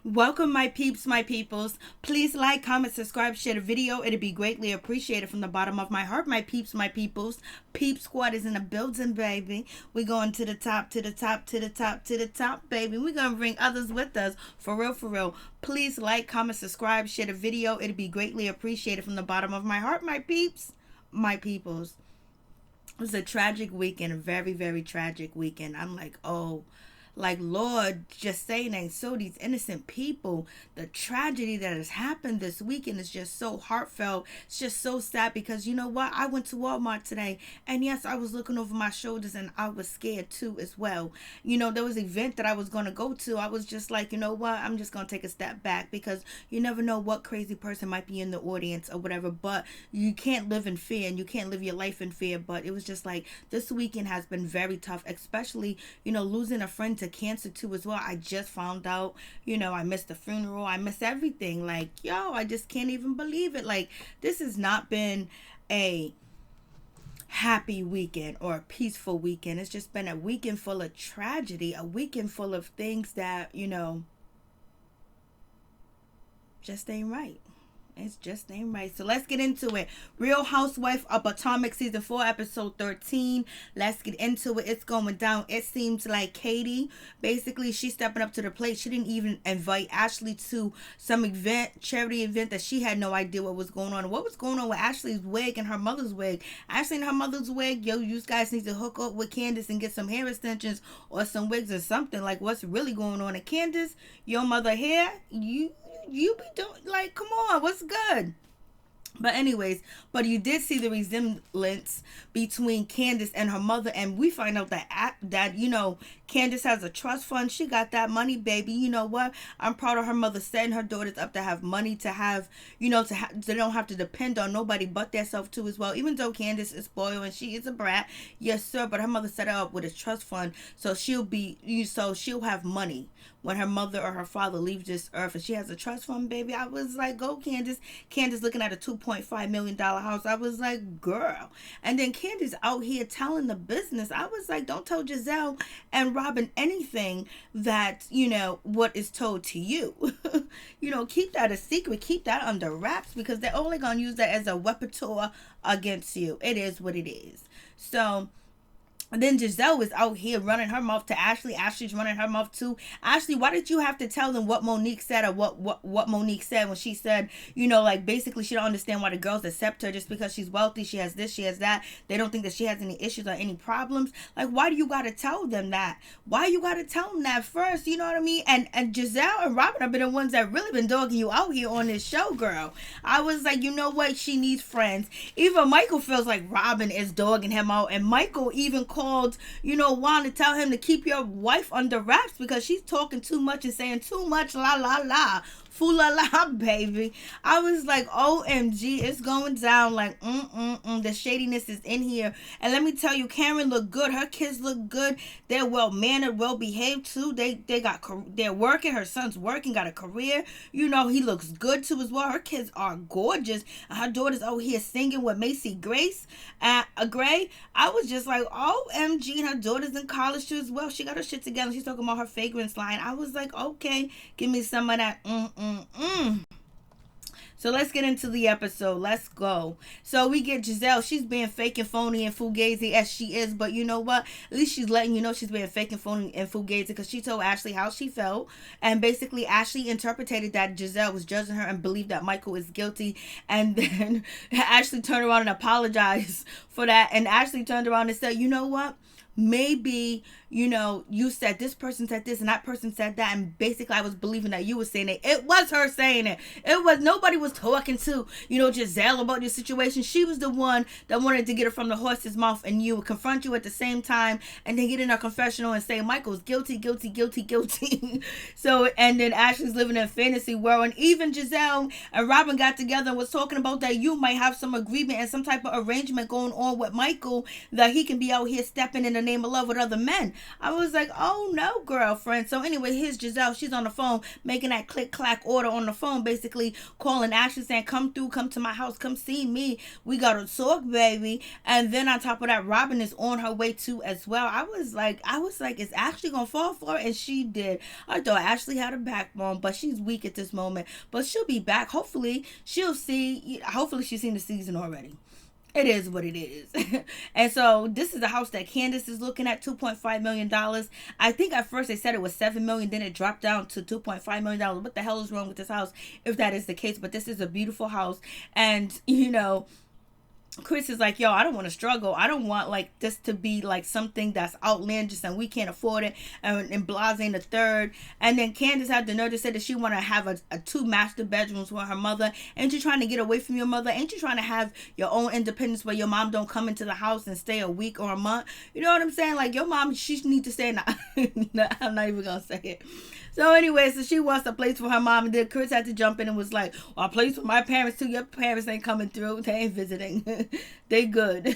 Welcome, my peeps, my peoples. Please like, comment, subscribe, share the video. It'd be greatly appreciated from the bottom of my heart, my peeps, my peoples. Peep Squad is in the building, baby. We're going to the top, to the top, to the top, to the top, baby. We're going to bring others with us. For real, for real. Please like, comment, subscribe, share the video. It'd be greatly appreciated from the bottom of my heart, my peeps, my peoples. It was a tragic weekend, a very, very tragic weekend. I'm like, Lord, just saying that. So these innocent people, the tragedy that has happened this weekend is just so heartfelt. It's just so sad because you know what? I went to Walmart today, and yes, I was looking over my shoulders and I was scared too as well. You know, there was an event that I was going to go to. I was just like, you know what? I'm just going to take a step back because you never know what crazy person might be in the audience or whatever, but you can't live in fear and you can't live your life in fear. But it was just like this weekend has been very tough, especially, you know, losing a friend to cancer too as well. I just found out, you know, I missed the funeral, I missed everything. Like, yo, I just can't even believe it. Like, this has not been a happy weekend or a peaceful weekend. It's just been a weekend full of tragedy, a weekend full of things that, you know, just ain't right. It's just ain't right. So let's get into it. Real Housewives of Potomac season 4 episode 13. Let's get into it. It's going down. It seems like Katie, basically she's stepping up to the plate. She didn't even invite Ashley to some event, charity event, that she had no idea what was going on. What was going on with Ashley's wig and her mother's wig? Ashley and her mother's wig, yo, you guys need to hook up with Candace and get some hair extensions or some wigs or something. Like, what's really going on? And Candace, your mother hair, you be doing, like, come on, what's good? But anyways, but you did see the resemblance between Candace and her mother, and we find out that you know, Candace has a trust fund. She got that money, baby. You know what? I'm proud of her mother setting her daughters up to have money, to have, you know, they don't have to depend on nobody but themselves too as well. Even though Candace is spoiled and she is a brat, yes sir, but her mother set her up with a trust fund, so she'll have money when her mother or her father leaves this earth, and she has a trust fund, baby. I was like, go Candace. Candace looking at a $2.5 million house. I was like, girl. And then Candace out here telling the business. I was like, don't tell Gizelle and Robin anything that, you know, what is told to you. You know, keep that a secret. Keep that under wraps, because they're only going to use that as a weapon against you. It is what it is. So, and then Gizelle was out here running her mouth to Ashley. Ashley's running her mouth too. Ashley, why did you have to tell them what Monique said, or what Monique said when she said, you know, like, basically she don't understand why the girls accept her just because she's wealthy, she has this, she has that. They don't think that she has any issues or any problems. Like, why do you got to tell them that? Why you got to tell them that first? You know what I mean? And Gizelle and Robin have been the ones that really been dogging you out here on this show, girl. I was like, you know what? She needs friends. Even Michael feels like Robin is dogging him out, and Michael even called, you know, Juan to tell him to keep your wife under wraps because she's talking too much and saying too much, la la la, foo la la, baby. I was like, OMG, it's going down. Like, the shadiness is in here. And let me tell you, Karen looked good. Her kids look good. They're well mannered, well behaved too. They're working. Her son's working, got a career. You know, he looks good too as well. Her kids are gorgeous. Her daughter's out here singing with Macy Grace Gray. I was just like, OMG, and her daughter's in college too as well. She got her shit together. She's talking about her fragrance line. I was like, okay, give me some of that. So let's get into the episode. Let's go. So we get Gizelle. She's being fake and phony and fugazi as she is. But you know what? At least she's letting you know she's being fake and phony and fugazi, because she told Ashley how she felt. And basically Ashley interpreted that Gizelle was judging her and believed that Michael is guilty. And then Ashley turned around and apologized for that. And Ashley turned around and said, you know what? Maybe, you know, you said this person said this and that person said that, and basically I was believing that you were saying it. It was her saying it. It was, nobody was talking to, you know, Gizelle about your situation. She was the one that wanted to get it from the horse's mouth, and you would confront you at the same time and then get in a confessional and say Michael's guilty, guilty, guilty, guilty. So, and then Ashley's living in a fantasy world, and even Gizelle and Robin got together and was talking about that you might have some agreement and some type of arrangement going on with Michael, that he can be out here stepping in the name of love with other men. I was like, oh no, girlfriend. So anyway, here's Gizelle. She's on the phone making that click clack order on the phone, basically calling Ashley saying, come through, come to my house, come see me. We got to talk, baby. And then on top of that, Robin is on her way too as well. I was like, is Ashley gonna fall for it? And she did. I thought Ashley had a backbone, but she's weak at this moment. But she'll be back. Hopefully she'll see. Hopefully she's seen the season already. It is what it is. And so this is the house that Candace is looking at, $2.5 million. I think at first they said it was $7 million, then it dropped down to $2.5 million. What the hell is wrong with this house if that is the case? But this is a beautiful house. And, Chris is like, yo, I don't want to struggle. I don't want like this to be like something that's outlandish and we can't afford it. And Blase the third. And then Candace had the nerve to say that she want to have a 2 master bedrooms with her mother. Ain't you trying to get away from your mother? Ain't you trying to have your own independence where your mom don't come into the house and stay a week or a month? You know what I'm saying? Like your mom, she needs to stay in the no, I'm not even gonna say it. So anyway, so she wants a place for her mom, and then Chris had to jump in and was like, well, a place for my parents too. Your parents ain't coming through. They ain't visiting. They good.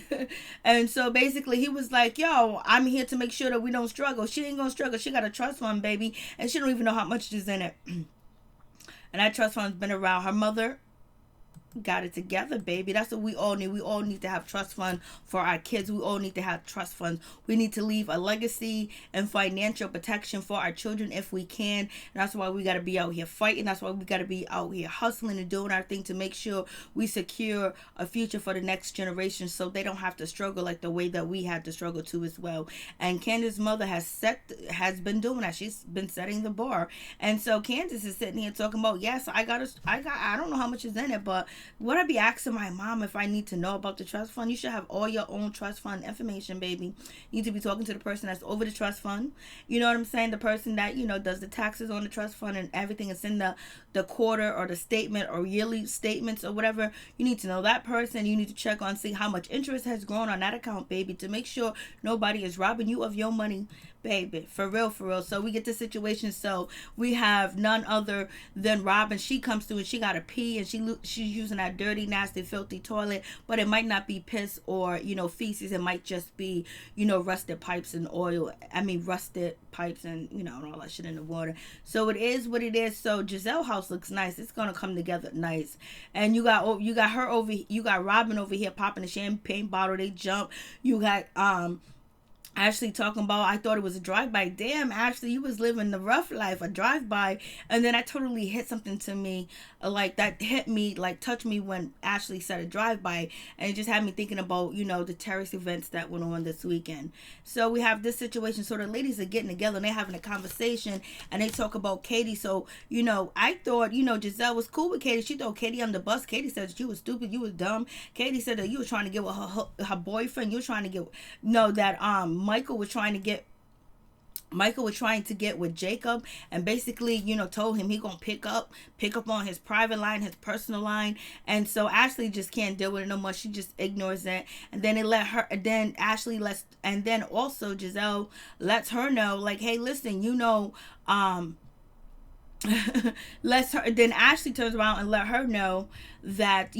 And so basically he was like, yo, I'm here to make sure that we don't struggle. She ain't gonna struggle. She got a trust fund, baby, and she don't even know how much is in it. And that trust fund's been around. Her mother got it together, baby. That's what we all need. We all need to have trust fund for our kids. We all need to have trust funds. We need to leave a legacy and financial protection for our children if we can. And that's why we got to be out here fighting. That's why we got to be out here hustling and doing our thing to make sure we secure a future for the next generation so they don't have to struggle like the way that we had to struggle too as well. And Candace's mother has been doing that. She's been setting the bar. And so Candace is sitting here talking about, yes, I don't know how much is in it, but would I be asking my mom if I need to know about the trust fund? You should have all your own trust fund information, baby. You need to be talking to the person that's over the trust fund. You know what I'm saying? The person that, does the taxes on the trust fund and everything is in the quarter or the statement or yearly statements or whatever. You need to know that person. You need to check on, see how much interest has grown on that account, baby, to make sure nobody is robbing you of your money, baby. For real, for real. So we get the situation. So we have none other than Robin. She comes through and she got to pee and she's using that dirty, nasty, filthy toilet, but it might not be piss or, feces. It might just be, rusted pipes and oil. Rusted pipes and, and all that shit in the water. So it is what it is. So Gizelle house looks nice. It's going to come together nice. And you got Robin over here popping a champagne bottle. They jump. You got, Ashley talking about, I thought it was a drive-by. Damn, Ashley, you was living the rough life, a drive-by. And then I totally hit something to me, like that hit me, like touched me when Ashley said a drive-by. And it just had me thinking about, the terrorist events that went on this weekend. So we have this situation. So the ladies are getting together and they're having a conversation and they talk about Katie. So, I thought, Gizelle was cool with Katie. She threw Katie on the bus. Katie said you was stupid, you was dumb. Katie said that you were trying to get with her boyfriend. You were trying to get, Michael was trying to get with Jacob and basically, told him he gonna pick up on his private line, his personal line. And so Ashley just can't deal with it no more. She just ignores it. And then also Gizelle lets her know, like, hey, listen, then Ashley turns around and let her know that,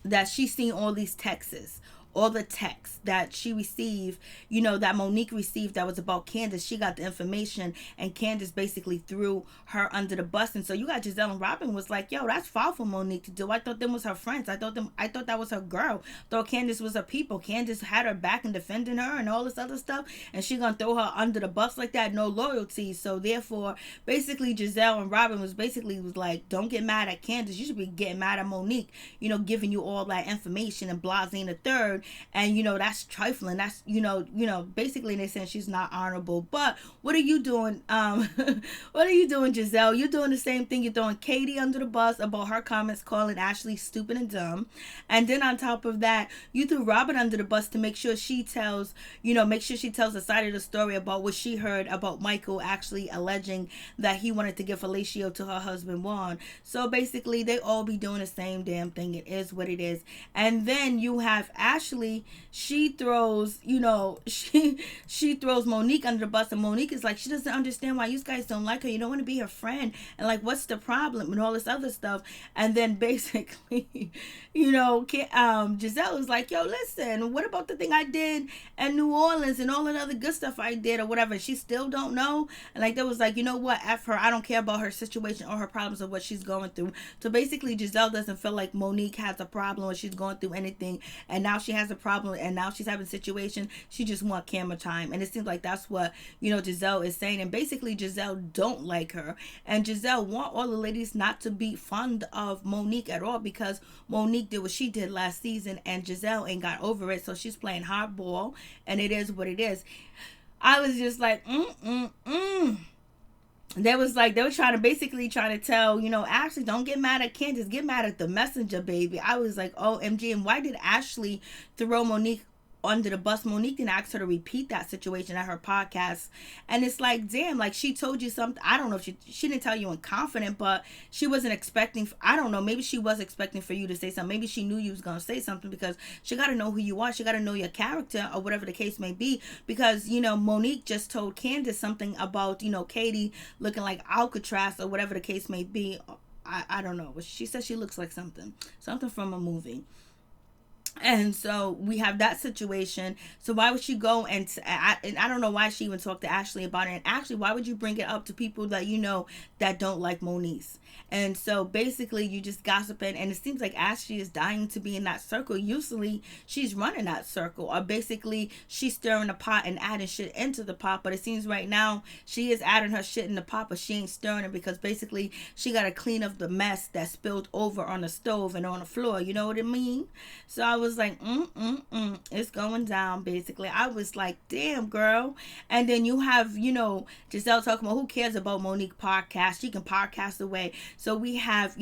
that she's seen all these texts. All the texts that she received, that Monique received that was about Candace. She got the information and Candace basically threw her under the bus. And so you got Gizelle and Robin was like, yo, that's foul for Monique to do. I thought them was her friends. I thought that was her girl. Thought Candace was her people. Candace had her back and defending her and all this other stuff. And she gonna throw her under the bus like that. No loyalty. So therefore, basically Gizelle and Robin was like, don't get mad at Candace. You should be getting mad at Monique, giving you all that information and Blasing the third. And that's trifling. That's basically they're saying she's not honorable. But what are you doing? What are you doing, Gizelle? You're doing the same thing. You're throwing Katie under the bus about her comments calling Ashley stupid and dumb. And then on top of that, you threw Robin under the bus to make sure she tells the side of the story about what she heard about Michael actually alleging that he wanted to give fellatio to her husband Juan. So basically they all be doing the same damn thing. It is what it is. And then you have Ashley Ashley, she throws, she throws Monique under the bus, and Monique is like, she doesn't understand why you guys don't like her. You don't want to be her friend, and like, what's the problem and all this other stuff. And then basically, Gizelle is like, yo, listen, what about the thing I did in New Orleans and all the other good stuff I did or whatever? She still don't know. And like, there was like, you know what, F her. I don't care about her situation or her problems or what she's going through. So basically, Gizelle doesn't feel like Monique has a problem or she's going through anything, and now she has a problem, and now she's having a situation. She just want camera time, and it seems like that's what Gizelle is saying. And basically, Gizelle don't like her, and Gizelle want all the ladies not to be fond of Monique at all, because Monique did what she did last season, and Gizelle ain't got over it, so she's playing hardball, and it is what it is. I was just like, They were trying to tell, Ashley, don't get mad at Candace, get mad at the messenger, baby. I was like, OMG. And why did Ashley throw Monique under the bus? Monique didn't ask her to repeat that situation at her podcast. And it's like, damn, like, she told you something. I don't know if she didn't tell you in confident, but she wasn't expecting, I don't know, maybe she was expecting for you to say something. Maybe she knew you was going to say something, because she got to know who you are. She got to know your character, or whatever the case may be, because, Monique just told Candace something about, Katie looking like Alcatraz, or whatever the case may be. I don't know. She said she looks like something from a movie. And so we have that situation. So why would she go and I don't know why she even talked to Ashley about it. And actually, why would you bring it up to people that that don't like Monique? And so basically, you just gossiping, and it seems like Ashley is dying to be in that circle. Usually, she's running that circle, or basically, she's stirring the pot and adding shit into the pot. But it seems right now, she is adding her shit in the pot, but she ain't stirring it, because basically, she got to clean up the mess that spilled over on the stove and on the floor. You know what I mean? So I was like, it's going down, basically. I was like, damn, girl. And then you have, Gizelle talking about, who cares about Monique podcast? She can podcast away. So we have,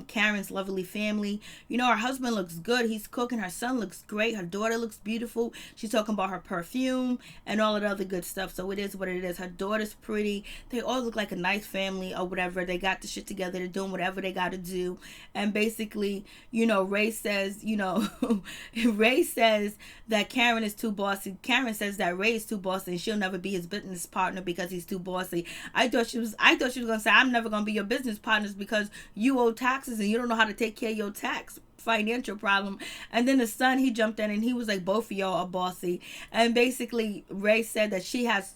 Karen's lovely family. Her husband looks good. He's cooking. Her son looks great. Her daughter looks beautiful. She's talking about her perfume and all of the other good stuff. So it is what it is. Her daughter's pretty. They all look like a nice family or whatever. They got the shit together. They're doing whatever they got to do. And basically, Ray says, Ray says that Karen is too bossy. Karen says that Ray is too bossy and she'll never be his business partner because he's too bossy. I thought she was gonna say, I'm never gonna be your business partners because you owe taxes and you don't know how to take care of your tax financial problem. And then the son, he jumped in and he was like, both of y'all are bossy. And basically Ray said that she has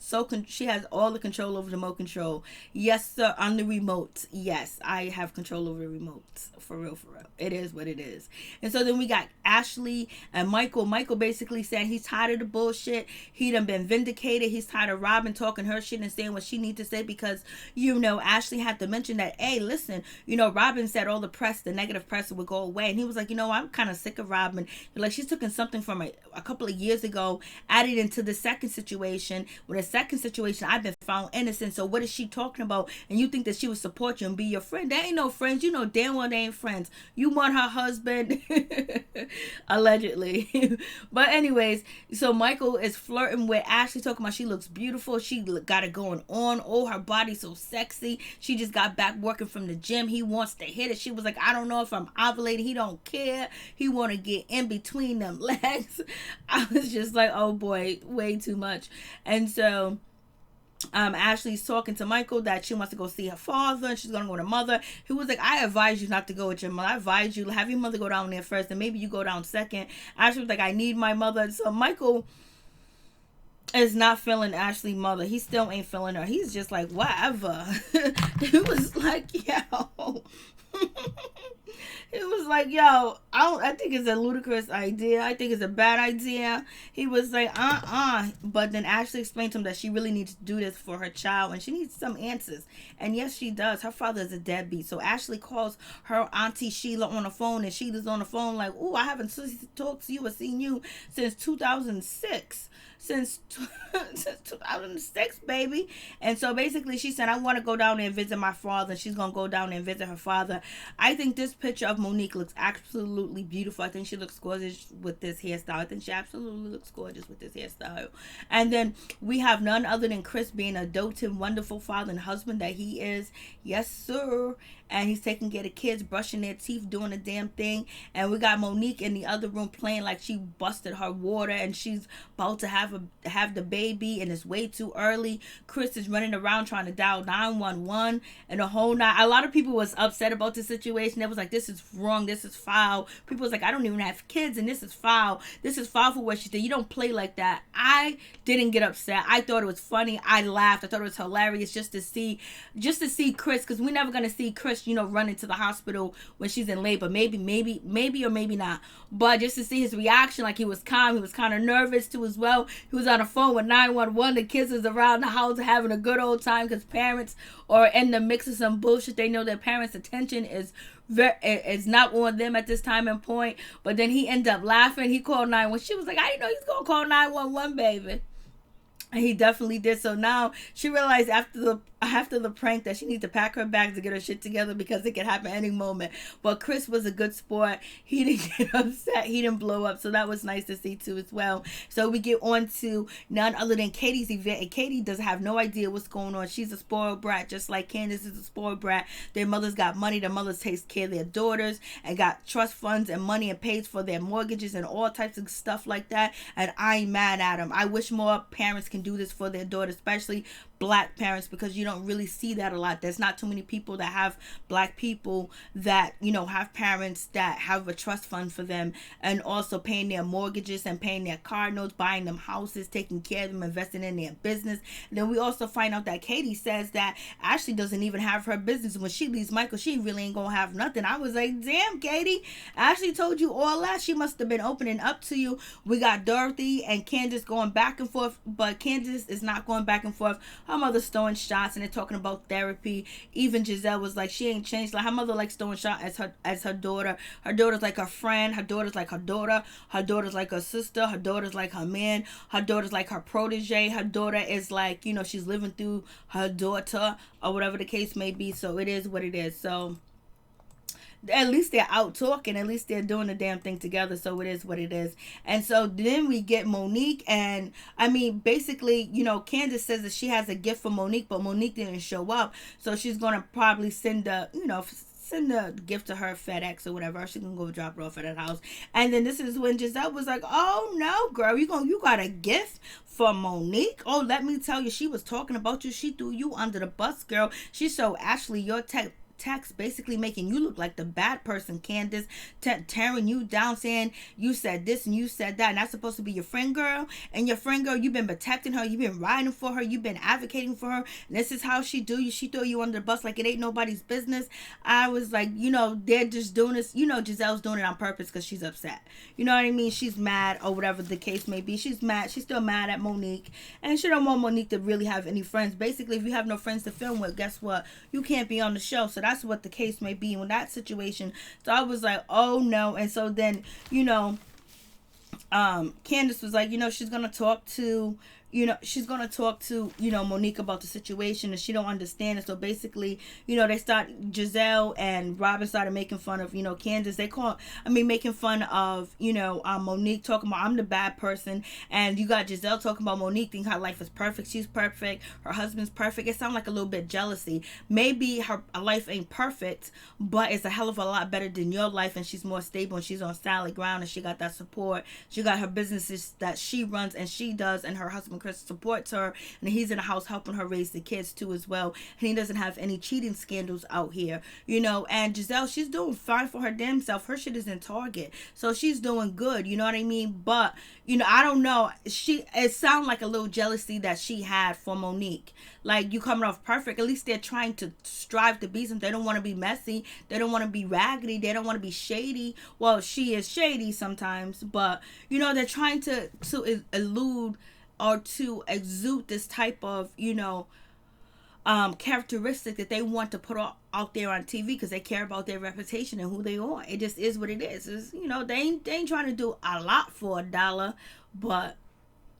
all the control over the remote control. Yes, sir, on the remote. Yes, I have control over the remote. For real. It is what it is. And so then we got Ashley and Michael. Michael basically said he's tired of the bullshit. He done been vindicated. He's tired of Robin talking her shit and saying what she needs to say, because Ashley had to mention that, hey, listen, Robin said all the negative press would go away. And he was like, I'm kind of sick of Robin. Like, she's taking something from a couple of years ago, added into the second situation. With the second situation, I've been found innocent. So what is she talking about? And you think that she would support you and be your friend? They ain't no friends. Damn well they ain't friends. You want her husband. Allegedly. But anyways, so Michael is flirting with Ashley, talking about she looks beautiful. She got it going on. Oh, her body's so sexy. She just got back working from the gym. He wants to hit it. She was like, I don't know if I'm ovulating. He don't care. He want to get in between them legs. I was just like, oh boy, way too much. And so Ashley's talking to Michael that she wants to go see her father and she's going to go with her mother. He was like, I advise you not to go with your mother. I advise you, have your mother go down there first and maybe you go down second. Ashley was like, I need my mother. So Michael is not feeling Ashley's mother. He still ain't feeling her. He's just like, whatever. He was like, yo. It was like, yo, I think it's a ludicrous idea. I think it's a bad idea. He was like, But then Ashley explained to him that she really needs to do this for her child and she needs some answers. And yes, she does. Her father is a deadbeat. So Ashley calls her auntie Sheila on the phone, and Sheila's on the phone like, I haven't talked to you or seen you since 2006. since since 2006, baby. And so basically she said, I want to go down there and visit my father. She's going to go down there and visit her father. I think this picture of Monique looks absolutely beautiful. I think she looks gorgeous with this hairstyle. I think she absolutely looks gorgeous with this hairstyle. And then we have none other than Chris being a doting, wonderful father and husband that he is. Yes, sir. And he's taking care of kids, brushing their teeth, doing a damn thing. And we got Monique in the other room playing like she busted her water and she's about to have the baby and it's way too early. Chris is running around trying to dial 911 and the whole night. A lot of people was upset about the situation. They was like, this is wrong, this is foul. People was like, I don't even have kids and this is foul. This is foul for what she did. You don't play like that. I didn't get upset. I thought it was funny. I laughed. I thought it was hilarious just to see Chris, because we're never gonna see Chris, run into the hospital when she's in labor. Maybe or maybe not. But just to see his reaction, like he was calm, he was kind of nervous too as well. He was on the phone with 911. The kids is around the house having a good old time because parents are in the mix of some bullshit. They know their parents' attention is not on them at this time and point. But then he ended up laughing. He called 911. She was like, I didn't know he was gonna call 911, baby. And he definitely did. So now she realized after the prank that she needs to pack her bags to get her shit together because it could happen any moment. But Chris was a good sport. He didn't get upset. He didn't blow up. So that was nice to see too as well. So we get on to none other than Katie's event. And Katie doesn't have no idea what's going on. She's a spoiled brat just like Candace is a spoiled brat. Their mothers got money. Their mothers takes care of their daughters and got trust funds and money and pays for their mortgages and all types of stuff like that. And I ain't mad at them. I wish more parents can do this for their daughters, especially black parents, because you don't really see that a lot. There's not too many people that have black people that have parents that have a trust fund for them and also paying their mortgages and paying their car notes, buying them houses, taking care of them, investing in their business. And then we also find out that Katie says that Ashley doesn't even have her business. When she leaves Michael, she really ain't gonna have nothing. I was like, damn, Katie, Ashley told you all that. She must have been opening up to you. We got Dorothy and Candace going back and forth, but Candace is not going back and forth. Her mother's throwing shots and they're talking about therapy. Even Gizelle was like, she ain't changed. Like her mother likes throwing shots as her daughter. Her daughter's like her friend. Her daughter's like her daughter. Her daughter's like her sister. Her daughter's like her man. Her daughter's like her protege. Her daughter is like, she's living through her daughter or whatever the case may be. So it is what it is. So at least they're out talking. At least they're doing the damn thing together. So it is what it is. And so then we get Monique. And I mean, basically, Candace says that she has a gift for Monique, but Monique didn't show up. So she's going to probably send a gift to her FedEx or whatever. She can go drop it off at her house. And then this is when Gizelle was like, oh no, girl, you got a gift for Monique? Oh, let me tell you, she was talking about you. She threw you under the bus, girl. She showed Ashley your text basically making you look like the bad person, Candace, tearing you down, saying you said this and you said that, and that's supposed to be your friend girl. And your friend girl, you've been protecting her, you've been riding for her, you've been advocating for her, and this is how she do you. She throw you under the bus like it ain't nobody's business. I was like, they're just doing this. Giselle's doing it on purpose because she's upset. You know what I mean? She's mad or whatever the case may be. She's mad. She's still mad at Monique, and she don't want Monique to really have any friends. Basically, if you have no friends to film with, guess what? You can't be on the show. So that's what the case may be in that situation. So I was like, oh no. And so then Candace was like, she's gonna talk to Monique about the situation, and she don't understand it. So basically, Gizelle and Robin started making fun of, Candace. Making fun of, Monique, talking about, I'm the bad person. And you got Gizelle talking about Monique, thinking her life is perfect. She's perfect. Her husband's perfect. It sounds like a little bit jealousy. Maybe her life ain't perfect, but it's a hell of a lot better than your life, and she's more stable, and she's on solid ground, and she got that support. She got her businesses that she runs and she does, and her husband Chris supports her, and he's in the house helping her raise the kids too as well, and he doesn't have any cheating scandals out here, and Gizelle, she's doing fine for her damn self. Her shit is in Target, so she's doing good, you know what I mean? But I don't know, it sounds like a little jealousy that she had for Monique, like, you coming off perfect. At least they're trying to strive to be something. They don't want to be messy, they don't want to be raggedy, they don't want to be shady. Well, she is shady sometimes, but they're trying to elude or to exude this type of, characteristic that they want to put out there on TV because they care about their reputation and who they are. It just is what it is. It's, they ain't trying to do a lot for $1, but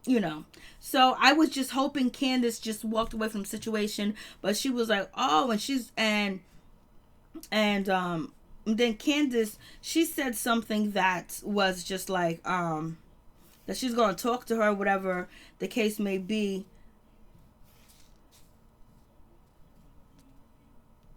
you know. So I was just hoping Candace just walked away from the situation, but she was like, oh, and she's and then Candace, she said something that was just like that she's going to talk to her, whatever the case may be.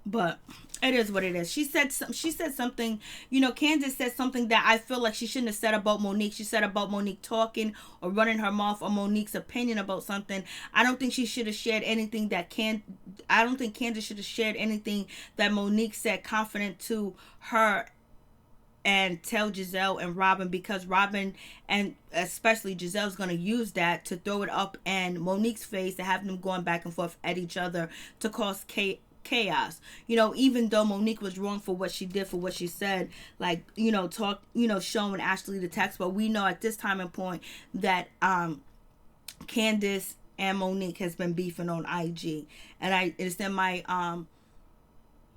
But it is what it is. She said something, you know, Candace said something that I feel like she shouldn't have said about Monique. She said about Monique talking or running her mouth on Monique's opinion about something. I don't think she should have shared anything that I don't think Candace should have shared anything that Monique said confident to her and tell Gizelle and Robin, because Robin and especially Giselle's going to use that to throw it up in Monique's face to have them going back and forth at each other to cause chaos. You know, even though Monique was wrong for what she did, for what she said, like, you know, showing Ashley the text, but we know at this time and point that Candace and Monique has been beefing on IG, and it's in my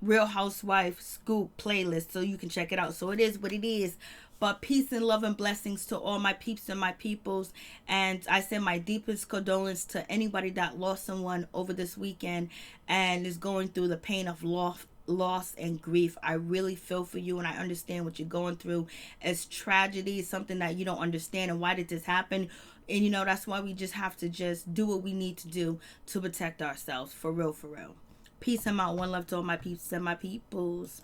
Real Housewife Scoop playlist, so you can check it out. So it is what it is. But peace and love and blessings to all my peeps and my peoples. And I send my deepest condolences to anybody that lost someone over this weekend and is going through the pain of loss and grief. I really feel for you, and I understand what you're going through. It's tragedy. It's something that you don't understand, and why did this happen? And you know, that's why we just have to just do what we need to do to protect ourselves. For real, for real. Peace and out. One love to all my peeps and my peoples.